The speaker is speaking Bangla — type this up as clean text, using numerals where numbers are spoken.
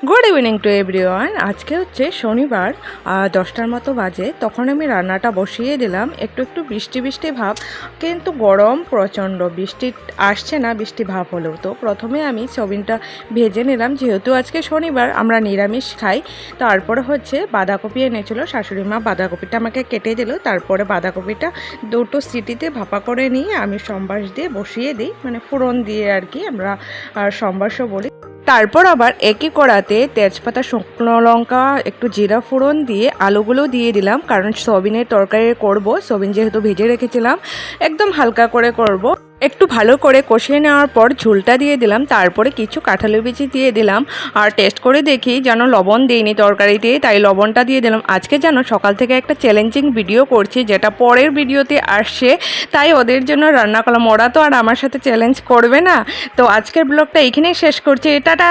Good evening to everyone. আজকে হচ্ছে শনিবার, 10টার মতো বাজে। তখন আমি রান্নাটা বসিয়ে দিলাম। একটু একটু বৃষ্টি বৃষ্টি ভাব, কিন্তু গরম প্রচণ্ড। বৃষ্টি আসছে না, বৃষ্টি ভাব হলেও। তো প্রথমে আমি সয়াবিনটা ভেজে নিলাম, যেহেতু আজকে শনিবার আমরা নিরামিষ খাই। তারপরে হচ্ছে বাঁধাকপি এনেছিল শাশুড়ি মা, বাঁধাকপিটা আমাকে কেটে দিল। তারপরে বাঁধাকপিটা দুটো সিটিতে ভাপা করে নিয়ে আমি সম্বাস দিয়ে বসিয়ে দিই, মানে ফোড়ন দিয়ে আর কি, আমরা সম্বাসও বলি। তারপর আবার একই কড়াতে তেজপাতা, শুকনো লঙ্কা, একটু জিরা ফোড়ন দিয়ে আলুগুলো দিয়ে দিলাম, কারণ সয়াবিনের তরকারি করব। সয়াবিন যেহেতু ভেজে রেখেছিলাম, একদম হালকা করে করব। একটু ভালো করে কষিয়ে নেওয়ার পর ঝোলটা দিয়ে দিলাম, তারপরে কিছু কাঁঠালের বিচি দিয়ে দিলাম। আর টেস্ট করে দেখি যেন লবণ দিইনি তরকারিতে, তাই লবণটা দিয়ে দিলাম। আজকে যেন সকাল থেকে একটা চ্যালেঞ্জিং ভিডিও করছি, যেটা পরের ভিডিওতে আসছে, তাই ওদের জন্য রান্না করলাম। ওরা তো আর আমার সাথে চ্যালেঞ্জ করবে না। তো আজকের ব্লগটা এখানেই শেষ করছি। টাটা।